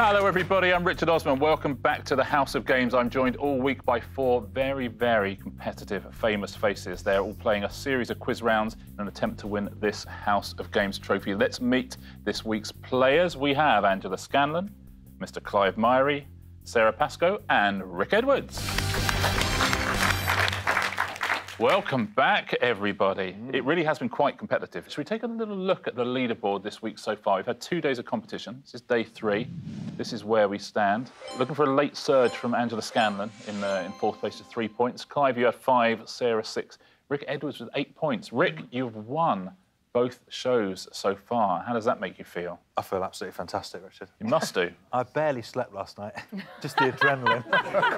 Hello, everybody. I'm Richard Osman. Welcome back to the House of Games. I'm joined all week by four very, very competitive, famous faces. They're all playing a series of quiz rounds in an attempt to win this House of Games trophy. Let's meet this week's players. We have Angela Scanlon, Mr. Clive Myrie, Sarah Pascoe, and Rick Edwards. Welcome back, everybody. It really has been quite competitive. Should we take a little look at the leaderboard this week so far? We've had 2 days of competition. This is day 3. This is where we stand. Looking for a late surge from Angela Scanlon in fourth place with 3 points. Clive, you have 5, Sarah 6. Rick Edwards with 8 points. Rick, you've won both shows so far. How does that make you feel? I feel absolutely fantastic, Richard. You must do. I barely slept last night. Just the adrenaline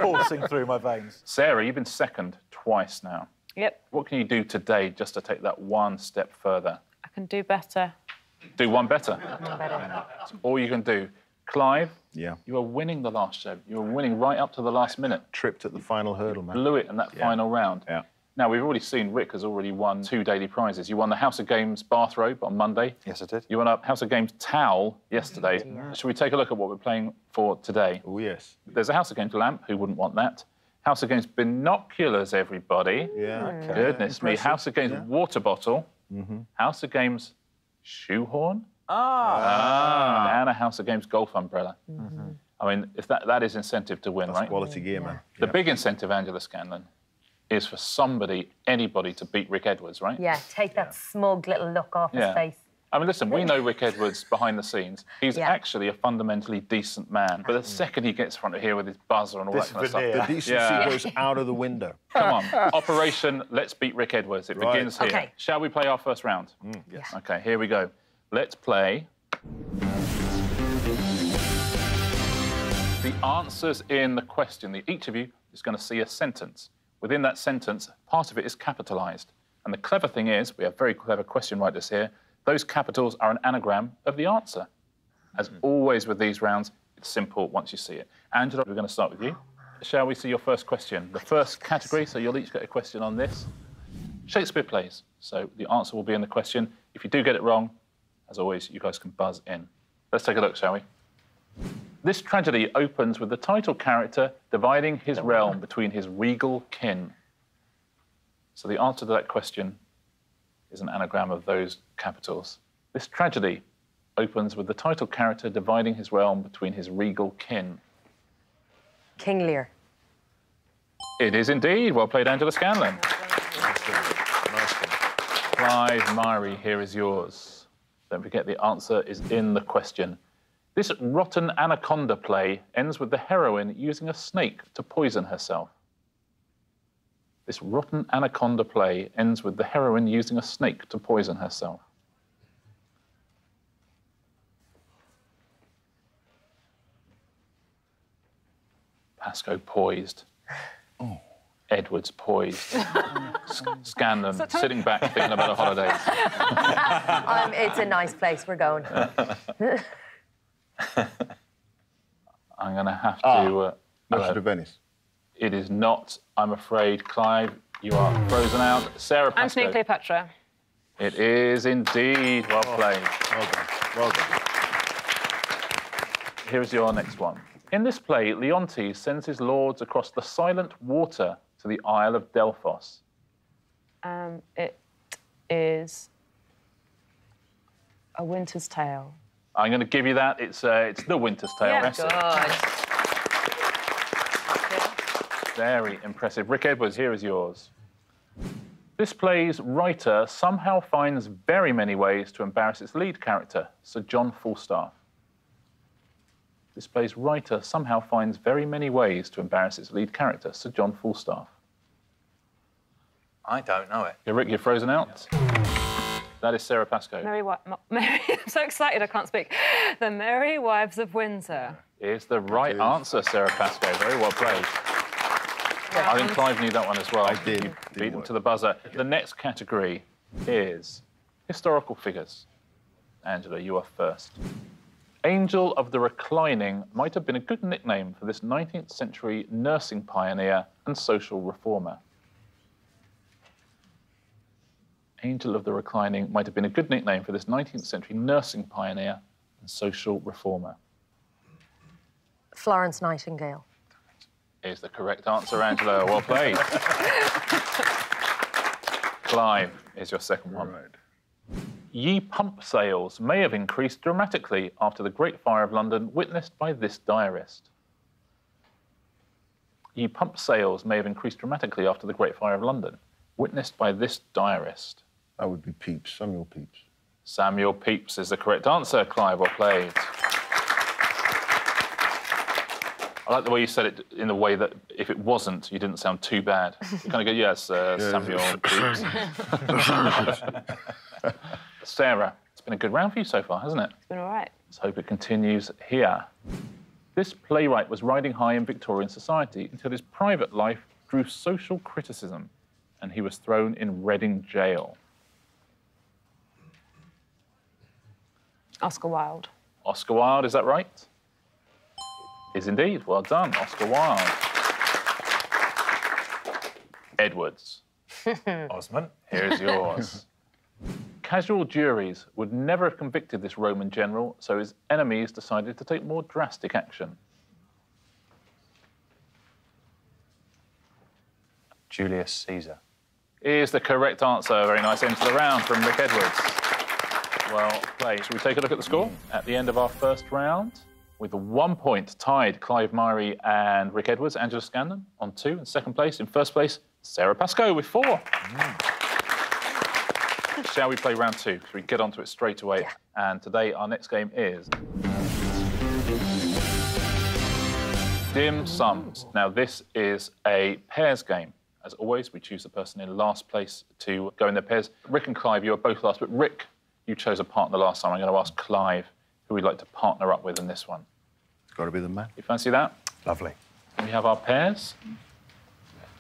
coursing through my veins. Sarah, you've been second twice now. Yep. What can you do today just to take that one step further? I can do better. Do one better? One better. That's all you can do. Clive, yeah, you were winning the last show. You were winning right up to the last minute. Tripped at the final hurdle, man. Blew it in that final round. Yeah. Now, we've already seen Rick has already won 2 daily prizes. You won the House of Games bathrobe on Monday. Yes, I did. You won a House of Games towel yesterday. Should we take a look at what we're playing for today? Oh, yes. There's a House of Games lamp. Who wouldn't want that? House of Games binoculars, everybody. Yeah, okay. Goodness me. House of Games water bottle. House of Games shoehorn. And a House of Games golf umbrella. I mean, if that is incentive to win, That's right? quality gear, man. The big incentive, Angela Scanlon, is for anybody to beat Rick Edwards, right? Yeah, take that smug little look off his face. I mean, listen, we know Rick Edwards behind the scenes. He's actually a fundamentally decent man. But the second he gets front of here with his buzzer and all that kind of stuff... The decency goes out of the window. Come on. Operation Let's Beat Rick Edwards. It begins here. Okay. Shall we play our first round? Yes. OK, here we go. Let's play... The answers in the question. Each of you is going to see a sentence. Within that sentence, part of it is capitalised. And the clever thing is, we have very clever question writers here, those capitals are an anagram of the answer. As always with these rounds, it's simple once you see it. Angela, we're going to start with you. Shall we see your first question? The first category, so you'll each get a question on this. Shakespeare plays. So the answer will be in the question. If you do get it wrong, as always, you guys can buzz in. Let's take a look, shall we? This tragedy opens with the title character dividing his realm between his regal kin. So the answer to that question is an anagram of those capitals. This tragedy opens with the title character dividing his realm between his regal kin. King Lear. It is indeed. Well played, Angela Scanlon. Clive Myrie, here is yours. Don't forget the answer is in the question. This rotten anaconda play ends with the heroine using a snake to poison herself. This rotten anaconda play ends with the heroine using a snake to poison herself. Pascoe poised. Oh. Edwards poised. Scanlon sitting back thinking about a holiday. It's a nice place. We're going. I'm going to have to... Merchant of Venice. It is not, I'm afraid. Clive, you are frozen out. Sarah Pascoe. Antony and Cleopatra. It is indeed. Well played. Well done. Well done. Here is your next one. In this play, Leontes sends his lords across the silent water to the Isle of Delphos. It is A Winter's Tale. I'm going to give you that. It's The Winter's Tale. Yeah, good. Very impressive. Rick Edwards, here is yours. This play's writer somehow finds very many ways to embarrass its lead character, Sir John Falstaff. This play's writer somehow finds very many ways to embarrass its lead character, Sir John Falstaff. I don't know it. Yeah, Rick, you're frozen out. That is Sarah Pascoe. Mary, I'm so excited I can't speak. The Merry Wives of Windsor. Is the right answer, Sarah Pascoe. Very well played. I think Clive knew that one as well. I did. You beat them to the buzzer. The next category is historical figures. Angela, you are first. Angel of the Reclining might have been a good nickname for this 19th century nursing pioneer and social reformer. Angel of the Reclining might have been a good nickname for this 19th century nursing pioneer and social reformer. Florence Nightingale. Is the correct answer, Angela. Well played. Clive is your second one. Right. Ye pump sales may have increased dramatically after the Great Fire of London, witnessed by this diarist. Ye pump sales may have increased dramatically after the Great Fire of London, witnessed by this diarist. That would be Pepys, Samuel Pepys. Samuel Pepys is the correct answer, Clive. Well played. I like the way you said it in a way that if it wasn't, you didn't sound too bad. You kind of go, yes, Samuel Pepys. Sarah, it's been a good round for you so far, hasn't it? It's been all right. Let's hope it continues here. This playwright was riding high in Victorian society until his private life drew social criticism and he was thrown in Reading jail. Oscar Wilde. Oscar Wilde, is that right? Is indeed. Well done, Oscar Wilde. Edwards. Osman. Here's yours. Casual juries would never have convicted this Roman general, so his enemies decided to take more drastic action. Julius Caesar. Is the correct answer. Very nice end to the round from Rick Edwards. Well played. Shall we take a look at the score? At the end of our first round, with 1 point tied, Clive Murray and Rick Edwards, Angela Scandon on 2 in second place. In first place, Sarah Pascoe with 4. Shall we play round 2? Shall we get onto it straight away? Yeah. And today our next game is Dim Sums. Now this is a pairs game. As always, we choose the person in last place to go in their pairs. Rick and Clive, you are both last, but Rick, you chose a partner last time. I'm going to ask Clive who we'd like to partner up with in this one. It's got to be the man. You fancy that? Lovely. We have our pairs.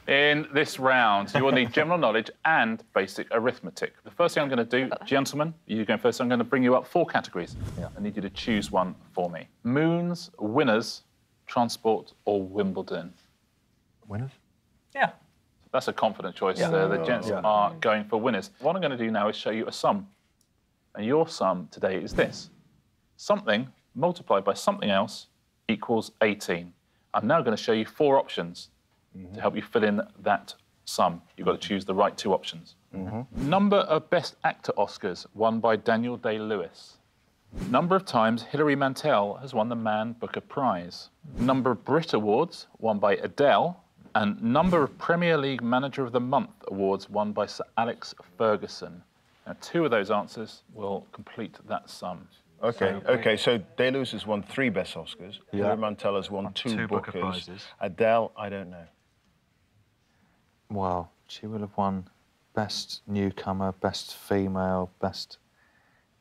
In this round, you will need general knowledge and basic arithmetic. The first thing I'm going to do, gentlemen, you going first, I'm going to bring you up 4 categories. Yeah. I need you to choose one for me. Moons, winners, transport, or Wimbledon. Winners? Yeah. That's a confident choice. Yeah. The gents Yeah. are going for winners. What I'm going to do now is show you a sum. And your sum today is this. Something multiplied by something else equals 18. I'm now going to show you 4 options to help you fill in that sum. You've got to choose the right 2 options. Number of Best Actor Oscars won by Daniel Day-Lewis. Number of times Hilary Mantel has won the Man Booker Prize. Number of Brit Awards won by Adele. And number of Premier League Manager of the Month awards won by Sir Alex Ferguson. Now, 2 of those answers will complete that sum. Okay, so Day-Lewis has won 3 Best Oscars. Yeah. Hilary Mantel has won 2 2 Booker Bookers. Prizes. Adele, I don't know. Well, she will have won Best Newcomer, Best Female, Best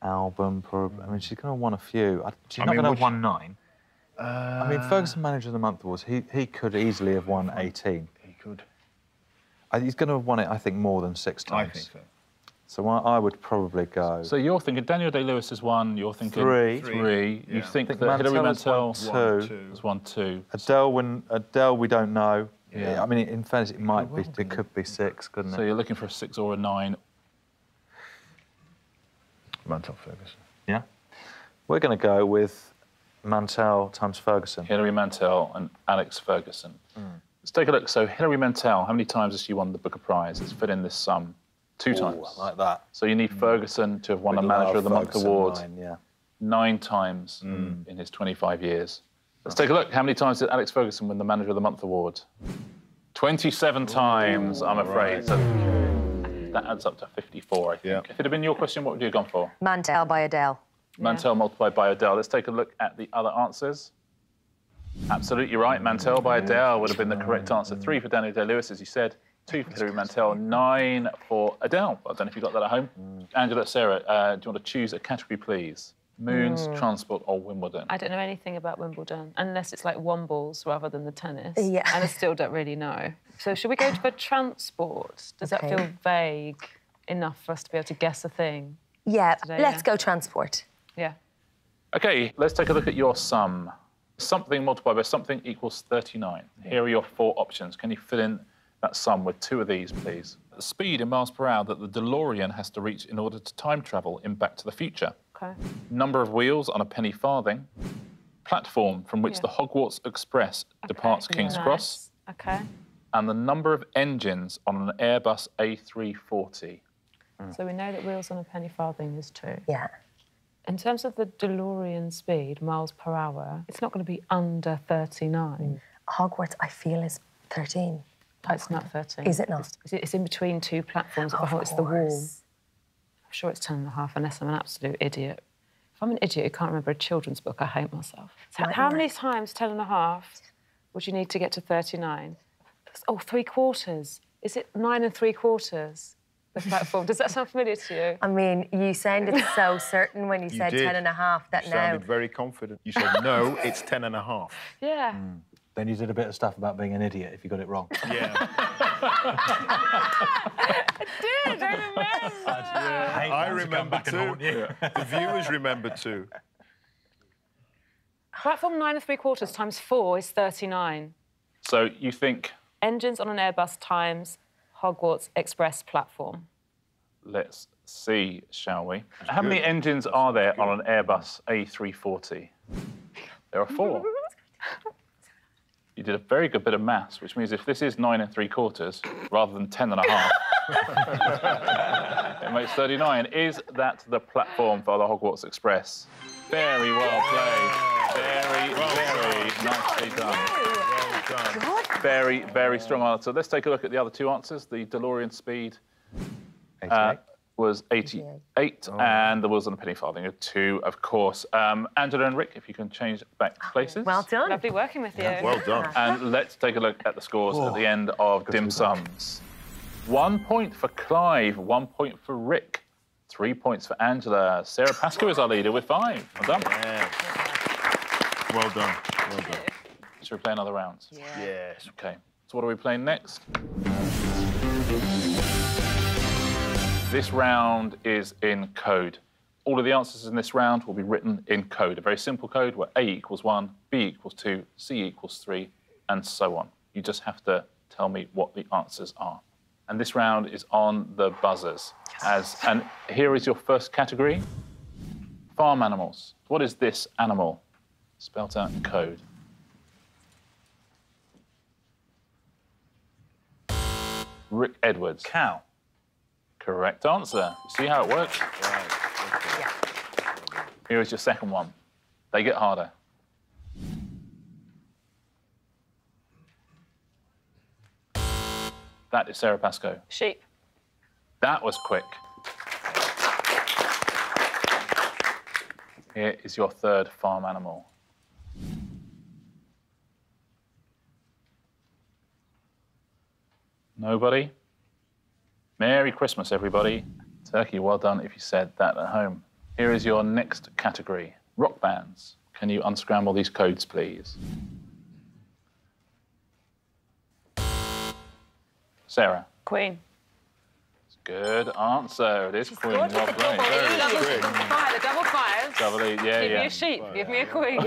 Album. I mean, she's going to have won a few. She's not going to have won 9. I mean, Ferguson Manager of the Month Awards, he could easily have won 18. He could. He's going to have won it, I think, more than 6 times. I think so. So I would probably go... So you're thinking Daniel Day-Lewis has won, you're thinking... 3. 3. You Yeah. think I think that Hilary Mantel Mantel has won 2. has won 2. Adele, we don't know. Yeah. I mean, in fairness, it could be 6, couldn't So it? you're looking for a 6 or a 9. Mantel Ferguson. Yeah. We're going to go with Mantel times Ferguson. Hilary Mantel and Alex Ferguson. Let's take a look. So Hilary Mantel, how many times has she won the Booker Prize? Let's fit in this sum. 2 times. I like that. So you need Ferguson to have won the We'd Manager love of the Month Ferguson award 9, yeah. 9 times in his 25 years. Let's take a look. How many times did Alex Ferguson win the Manager of the Month award? 27 times, I'm afraid. right. So that adds up to 54, I think. Yeah. If it had been your question, what would you have gone for? Mantel by Adele. Mantel multiplied by Adele. Let's take a look at the other answers. Absolutely right. Mantel by Adele would have been the correct answer. 3 for Daniel Day-Lewis, as you said. 2 for Hilary Mantel. 9 for Adele. I don't know if you got that at home. Angela, Sarah, do you want to choose a category, please? Moons, transport, or Wimbledon? I don't know anything about Wimbledon, unless it's like wombles rather than the tennis. Yeah. And I still don't really know. So should we go for transport? Does that Okay. feel vague enough for us to be able to guess a thing? Yeah, Today, let's yeah. go transport. Yeah. OK, let's take a look at your sum. Something multiplied by something equals 39. Here are your 4 options. Can you fill in that sum with 2 of these, please? The speed in miles per hour that the DeLorean has to reach in order to time travel in Back to the Future. Okay. Number of wheels on a penny farthing. +, platform from which the Hogwarts Express departs King's Cross. OK. And the number of engines on an Airbus A340. So we know that wheels on a penny farthing is 2. Yeah. In terms of the DeLorean speed, miles per hour, it's not going to be under 39. Hogwarts, I feel, is 13. It's not 13. Is it not? It's in between 2 platforms. It's the wall. I'm sure it's 10.5, unless I'm an absolute idiot. If I'm an idiot who can't remember a children's book, I hate myself. So how many times 10.5 would you need to get to 39? Oh, 3/4. Is it 9 3/4? The platform. Does that sound familiar to you? I mean, you sounded so certain when you said did. 10.5 that You now. sounded very confident. You said, no, it's 10.5. Yeah. Then you did a bit of stuff about being an idiot if you got it wrong. Yeah. I did, I remember. I remember too. The viewers remember too. Platform 9 3/4 times 4 is 39. So you think... Engines on an Airbus times Hogwarts Express platform. Let's see, shall we? How many engines are there on an Airbus A340? There are 4. You did a very good bit of maths, which means if this is 9 3/4 rather than 10.5, it makes 39. Is that the platform for the Hogwarts Express? Very well played. Very, very nicely done. Very, very strong answer. Let's take a look at the other 2 answers. The DeLorean speed 88. Was 88, and the wheels on a penny farthing are 2, of course. Angela and Rick, if you can change back places. Well done. Lovely working with you. Well done. And let's take a look at the scores at the end of Dim Sums. 1 point for Clive, 1 point for Rick, 3 points for Angela. Sarah Pascoe is our leader with 5. Well done. Yeah. Well done. Well done. Should we play another round? Yes. OK. So what are we playing next? This round is in code. All of the answers in this round will be written in code, a very simple code where A equals 1, B equals 2, C equals 3, and so on. You just have to tell me what the answers are. And this round is on the buzzers. And here is your first category, farm animals. What is this animal? Spelt out in code. Rick Edwards. Cow. Correct answer. See how it works? Right. Okay. Yeah. Here is your second one. They get harder. That is Sarah Pascoe. Sheep. That was quick. Here is your third farm animal. Nobody? Merry Christmas, everybody. Turkey, well done if you said that at home. Here is your next category, rock bands. Can you unscramble these codes, please? Sarah. Queen. Good answer. It is Queen. Good. Well played. The double fires. Double E, yeah, Give yeah. me a sheep, give me a queen.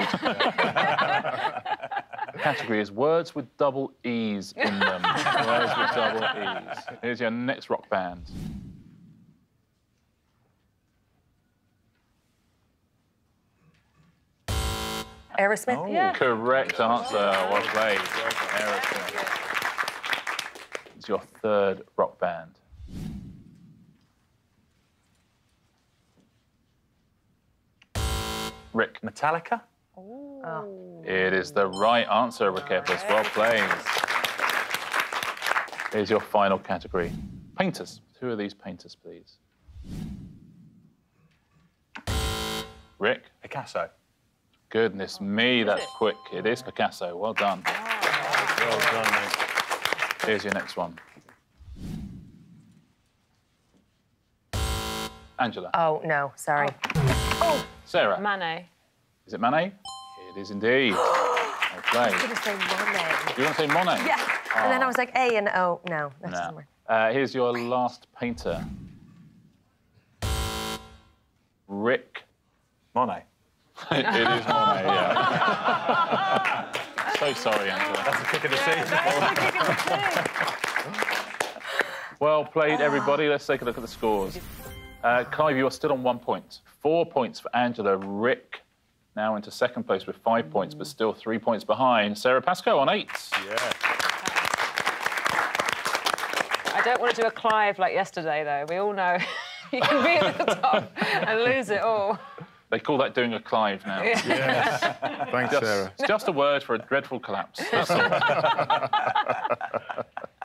The category is words with double E's in them. Words with double E's. Here's your next rock band. Aerosmith? Oh. Yeah. Correct answer. Well played. Aerosmith. It's your third rock band. Rick. Metallica? Oh. It is the right answer, Rick Evans. Well played. Here's your final category. Painters. Who are these painters, please? Rick. Picasso. Goodness me, that's quick. It is Picasso. Well done. Well done, mate. Here's your next one. Angela. Oh, no, sorry. Sarah. Manet. Is it Manet? It is indeed. Well played. I was going to say Monet. You want to say Monet? Yeah. And then I was like, A and O. No, that doesn't work. Here's your last painter. Rick. Monet. It is Monet, yeah. So sorry, Angela. That's a kick in the teeth. Well played, everybody. Let's take a look at the scores. Clive, you are still on 1 point. 4 points for Angela. Rick, Now into second place with 5 points, but still 3 points behind. Sarah Pascoe on 8. Yeah. I don't want to do a Clive like yesterday, though. We all know you can be at the top and lose it all. They call that doing a Clive now. Yes. Thanks, Sarah. It's just a word for a dreadful collapse. That's all.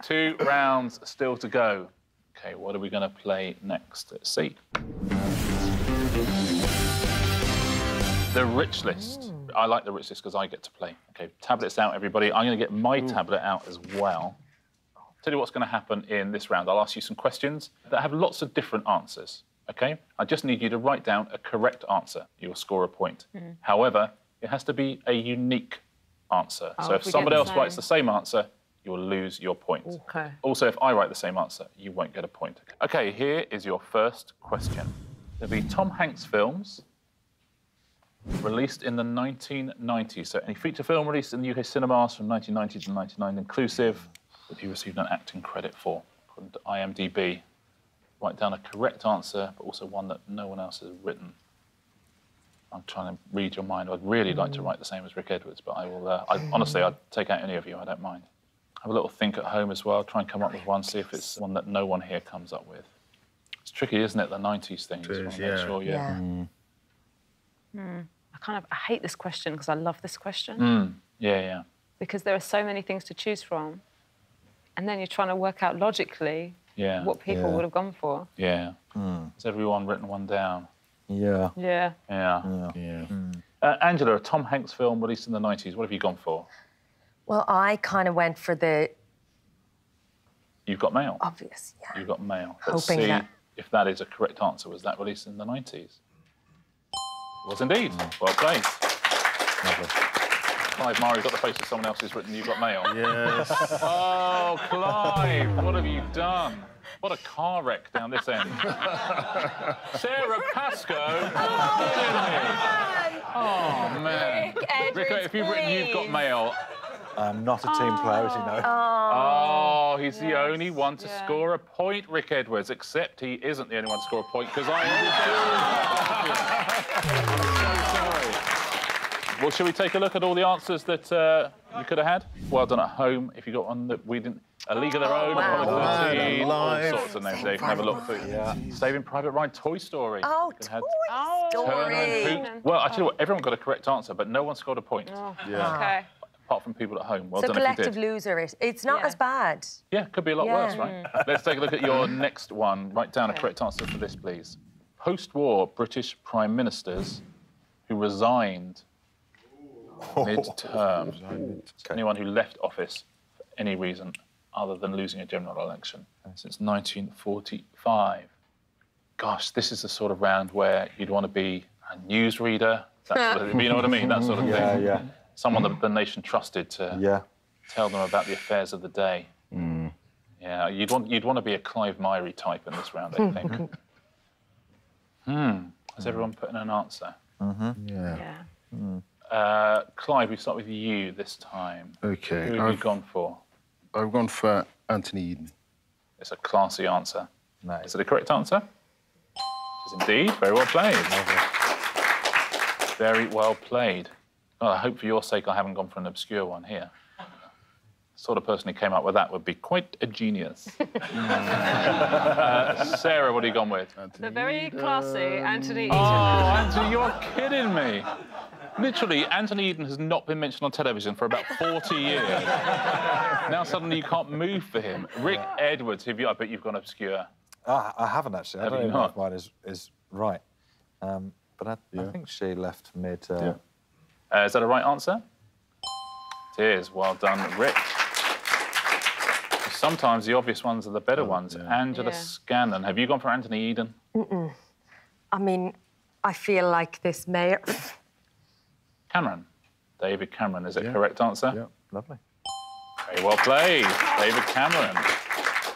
2 rounds still to go. OK, what are we going to play next? Let's see. The Rich List. I like the Rich List because I get to play. OK, tablets out, everybody. I'm going to get my tablet out as well. Tell you what's going to happen in this round. I'll ask you some questions that have lots of different answers, OK? I just need you to write down a correct answer. You'll score a point. However, it has to be a unique answer. So if somebody else writes the same answer, you'll lose your point. OK. Also, if I write the same answer, you won't get a point. OK, here is your first question. There'll be Tom Hanks films released in the 1990s. So any feature film released in the UK cinemas from 1990 to 1999 inclusive, that you received an acting credit for, according to IMDb. Write down a correct answer, but also one that no one else has written. I'm trying to read your mind. I'd really like to write the same as Rick Edwards, but I will. Honestly, I'd take out any of you. I don't mind. Have a little think at home as well. Try and come up with one. See if it's one that no one here comes up with. It's tricky, isn't it? The 90s thing. It is, Make yeah. sure, I hate this question because I love this question. Yeah. Because there are so many things to choose from. And then you're trying to work out logically what people would have gone for. Yeah. Has everyone written one down? Yeah. Yeah. Angela, a Tom Hanks film released in the 90s. What have you gone for? Well, I kind of went for the You've Got Mail. obvious, yeah. You've Got Mail. Let's Hoping see that. if that is a correct answer. Was that released in the 90s? Was indeed. Well played. Lovely. Clive Murray got the face of someone else who's written You've Got Mail. Yes. Oh, Clive, what have you done? What a car wreck down this end. Sarah Pascoe. Oh, man. Rick, Rick, if you've written You've Got Mail... I'm not a team player, as you know. Oh, he's the only one to score a point, Rick Edwards, except he isn't the only one to score a point, because I am. So sorry. Well, shall we take a look at all the answers that you could have had? Well done at home. If you got one that we didn't... A League of Their Own, Apollo 13, all sorts of names there. You can have a look through. Saving Private Ryan, Toy Story. Oh, Toy Story. Well, I tell you what, everyone got a correct answer, but no one scored a point. OK. Apart from people at home. Well So done if you collective did. loser it's not as bad. Yeah, could be a lot worse, right? Let's take a look at your next one. Write down a correct answer for this, please. Post-war British Prime Ministers who resigned mid-term. Anyone who left office for any reason other than losing a general election since 1945. Gosh, this is the sort of round where you'd want to be a newsreader, that sort of, you know what I mean? That sort of thing. Yeah. Someone that the nation trusted to tell them about the affairs of the day. Yeah, you'd want to be a Clive Murray type in this round, I think. Has everyone put in an answer? Clive, we start with you this time. OK. Who have you gone for? I've gone for Anthony Eden. It's a classy answer. Nice. Is it a correct answer? It is indeed. Very well played. Very well played. Well, I hope for your sake I haven't gone for an obscure one here. The sort of person who came up with that would be quite a genius. Sarah, what have you gone with? The very classy Anthony Eden. Oh, Anthony, you're kidding me. Literally, Anthony Eden has not been mentioned on television for about 40 years. Now suddenly you can't move for him. Rick Edwards, I bet you've gone obscure. I haven't, actually. Have I don't you even know not? if mine is right. But I think she left mid... Is that a right answer? It is. Well done, Rick. Sometimes the obvious ones are the better ones. Angela Scanlon. Have you gone for Anthony Eden? I mean, I feel like this mayor... Cameron. David Cameron. Is it a correct answer? Yeah, lovely. Very well played, David Cameron.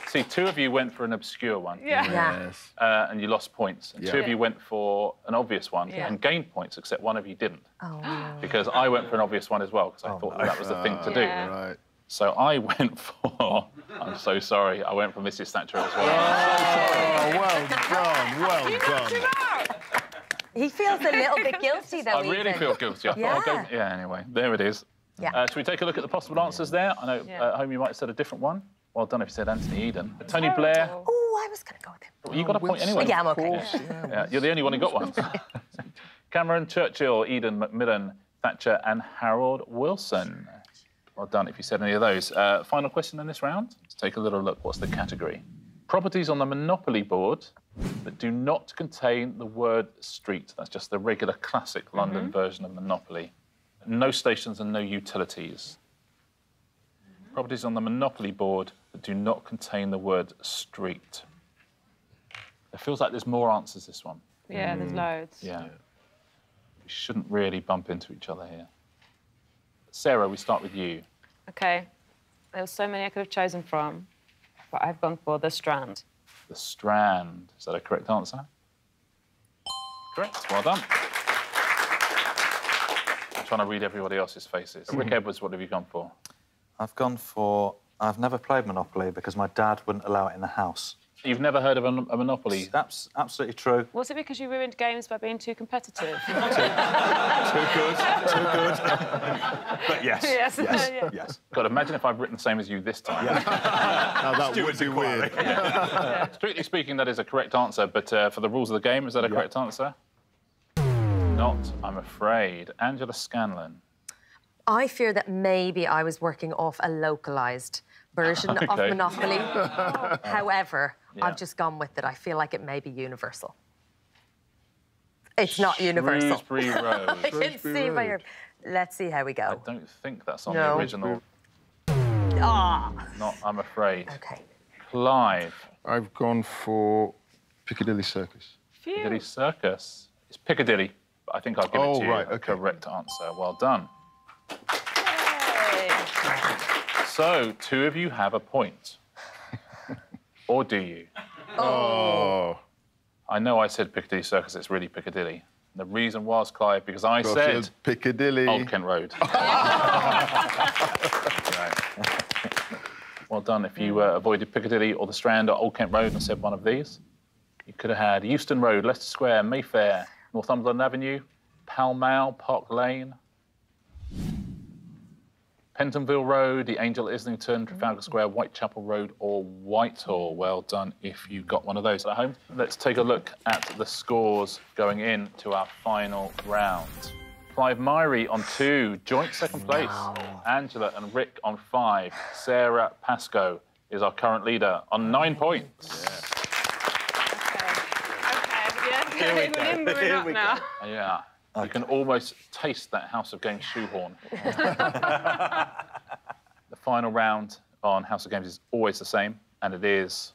See, 2 of you went for an obscure one. Yes. And you lost points. And 2 of you went for an obvious one and gained points, except one of you didn't. Oh, no. Because I went for an obvious one as well, because I thought that was the thing to do. Right. So I went for... I'm so sorry. I went for Mrs. Thatcher as well. Oh, well done. Well done. He feels a little bit guilty, though. I really feel guilty. Yeah, anyway, there it is. Yeah. Should we take a look at the possible answers there? I know at home you might have said a different one. Well done if you said Anthony Eden. Tony Blair. Oh, I was going to go with him. Well, you got a point anyway. Yeah, I'm OK. Yeah, you're the only one who got one. Cameron, Churchill, Eden, Macmillan, Thatcher and Harold Wilson. Well done if you said any of those. Final question in this round. Let's take a little look. What's the category? Properties on the Monopoly board that do not contain the word street. That's just the regular classic London version of Monopoly. No stations and no utilities. Properties on the Monopoly board that do not contain the word street. It feels like there's more answers this one. Yeah, there's loads. Yeah. We shouldn't really bump into each other here. Sarah, we start with you. OK. There were so many I could have chosen from, but I've gone for the Strand. The Strand. Is that a correct answer? Correct. Well done. I'm trying to read everybody else's faces. Rick Edwards, what have you gone for? I've gone for... I've never played Monopoly because my dad wouldn't allow it in the house. You've never heard of a Monopoly? That's absolutely true. Was it because you ruined games by being too competitive? Too good. But yes. Yes. Yes. God, imagine if I've written the same as you this time. Now, that would be weird. Strictly speaking, that is a correct answer, but for the rules of the game, is that a correct answer? Not, I'm afraid. Angela Scanlon. I fear that maybe I was working off a localised version of Monopoly. However, I've just gone with it. I feel like it may be universal. It's not universal. Shrewsbury Road. I can see by your... Let's see how we go. I don't think that's on the original. Not, I'm afraid. OK. Clive. I've gone for Piccadilly Circus. Piccadilly Circus. It's Piccadilly, but I think I'll give it to you. Right, correct answer. Well done. Yay. So, two of you have a point. Or do you? Oh. I know I said Piccadilly Circus, it's really Piccadilly. And the reason was, Clive, because I said... Piccadilly. Old Kent Road. Right. Well done. If you avoided Piccadilly or the Strand or Old Kent Road and said one of these, you could have had Euston Road, Leicester Square, Mayfair, Northumberland Avenue, Pall Mall, Park Lane, Pentonville Road, the Angel Islington, Trafalgar Square, Whitechapel Road or Whitehall. Well done if you got one of those at home. Let's take a look at the scores going into our final round. Clive Myrie on 2, joint second place. Angela and Rick on 5. Sarah Pascoe is our current leader on 9 points. Here we go. We're up now. Yeah. You can almost taste that House of Games shoehorn. The final round on House of Games is always the same, and it is...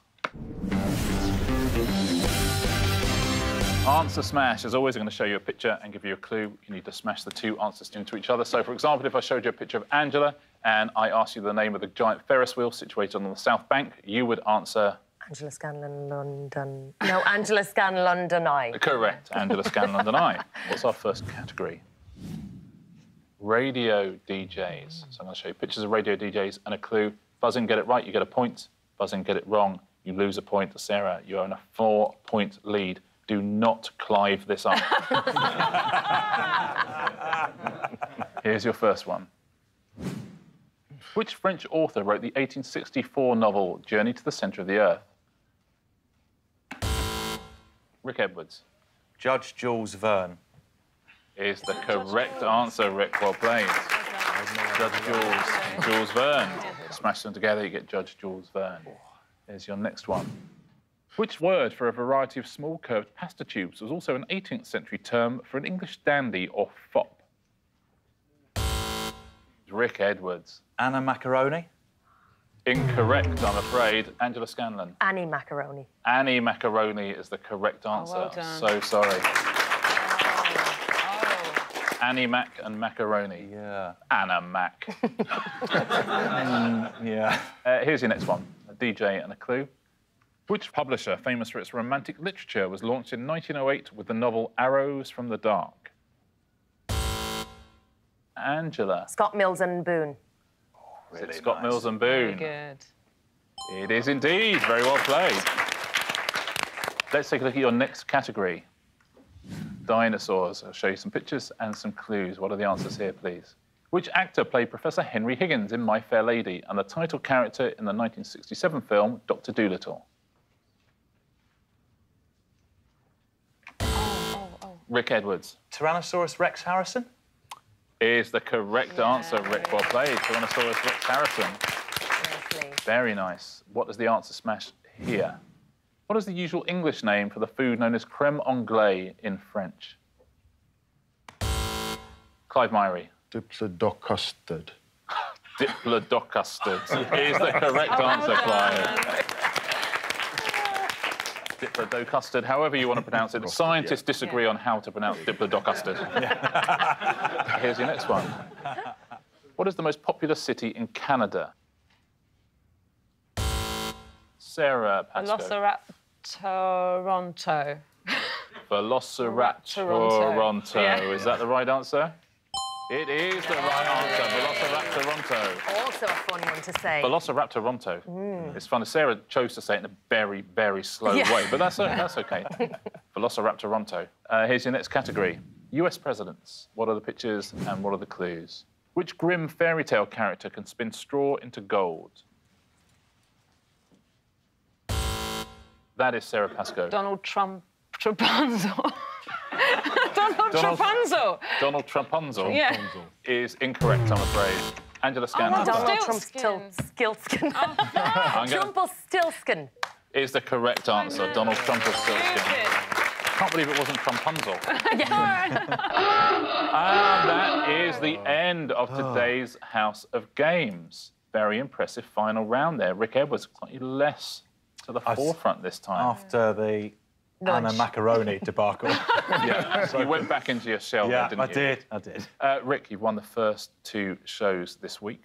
Answer Smash. As always, I'm going to show you a picture and give you a clue. You need to smash the two answers into each other. So, for example, if I showed you a picture of Angela and I asked you the name of the giant Ferris wheel situated on the South Bank, you would answer... Angela Scanlon, London... No, Angela Scanlon, London Eye. Correct. Angela Scanlon, London Eye. What's our first category? Radio DJs. So I'm going to show you pictures of radio DJs and a clue. Buzzing, get it right, you get a point. Buzzing, get it wrong, you lose a point. Sarah, you own a 4-point lead. Do not Clive this up. Here's your first one. Which French author wrote the 1864 novel Journey to the Centre of the Earth? Rick Edwards. Judge Jules Verne. Is the correct answer, Rick. Well played. Judge Jules Verne. Smash them together, you get Judge Jules Verne. Here's your next one. Which word for a variety of small curved pasta tubes was also an 18th century term for an English dandy or fop? Rick Edwards. Anna Macaroni. Incorrect, I'm afraid. Angela Scanlon. Annie Macaroni. Annie Macaroni is the correct answer. Well done. So sorry. Annie Mac and Macaroni. Yeah. Anna Mac. Yeah. Here's your next one. A DJ and a clue. Which publisher, famous for its romantic literature, was launched in 1908 with the novel Arrows from the Dark? Angela. Scott Mills and Boone. Is it Scott Mills and Boone? Very good. It is indeed. Very well played. Let's take a look at your next category. dinosaurs. I'll show you some pictures and some clues. What are the answers here, please? Which actor played Professor Henry Higgins in My Fair Lady and the title character in the 1967 film Dr. Dolittle? Rick Edwards. Tyrannosaurus Rex Harrison? Is the correct answer. Rick, well played. Tyrannosaurus Rex Harrison. Lovely. Very nice. What does the answer smash here? What is the usual English name for the food known as crème anglaise in French? Clive Myrie. Diplodoc custard. Diplodoc custard is the correct answer, Clive. Diplodoc custard, however you want to pronounce it. Scientists disagree on how to pronounce Diplodoc custard. Here's your next one. What is the most popular city in Canada? Sarah Pascoe. Velociraptor. Velociraptor. Yeah. Is that the right answer? It is the right answer. Velociraptor. Also a fun one to say. Velociraptor. It's funny. Sarah chose to say it in a very, very slow way, but that's okay. Velociraptor. Here's your next category. US presidents. What are the pictures and what are the clues? Which grim fairy tale character can spin straw into gold? That is Sarah Pascoe. Donald Trump. Rapunzel. Donald Rapunzel. Donald Rapunzel is incorrect, I'm afraid. Angela Scanlon. Donald Trumpelstiltskin. Trumpelstiltskin Is the correct answer. Donald Trumpelstiltskin. Can't believe it wasn't Trumpunzel. And that is the end of today's House of Games. Very impressive final round there. Rick Edwards, slightly less to the forefront this time. After the Anna Macaroni debacle. So you went back into your shell there, didn't you? I did. Rick, you've won the first 2 shows this week.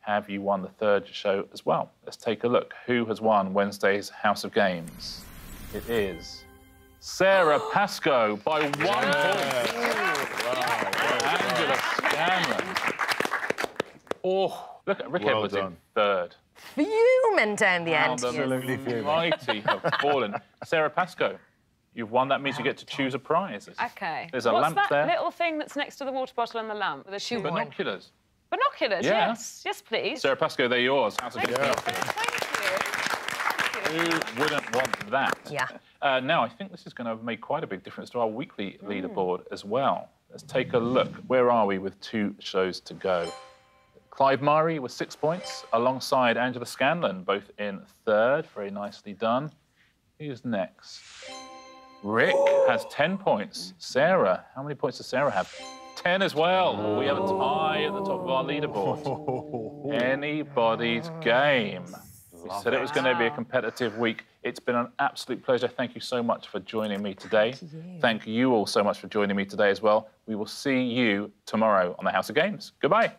Have you won the 3rd show as well? Let's take a look. Who has won Wednesday's House of Games? It is Sarah Pascoe by 1 point. Angela Scanlon. Oh, look at Rick Edwards in 3rd. Fuming down the end. Absolutely fuming. Mighty have fallen. Sarah Pascoe, you've won. That means you get to choose a prize. OK. There's a What's lamp that there. little thing that's next to the water bottle and the lamp with a shoe on? Binoculars. Binoculars, Yeah. yes. Yes, please. Sarah Pascoe, they're yours. House of Thank Games. you. Who wouldn't want that? Yeah. Now, I think this is going to make quite a big difference to our weekly leaderboard as well. Let's take a look. Where are we with 2 shows to go? Clive Myrie with 6 points, alongside Angela Scanlon, both in 3rd. Very nicely done. Who's next? Rick has 10 points. Sarah, how many points does Sarah have? 10 as well. We have a tie at the top of our leaderboard. Anybody's game. We said it was going to be a competitive week. It's been an absolute pleasure. Thank you so much for joining me today. Thank you all so much for joining me today as well. We will see you tomorrow on the House of Games. Goodbye.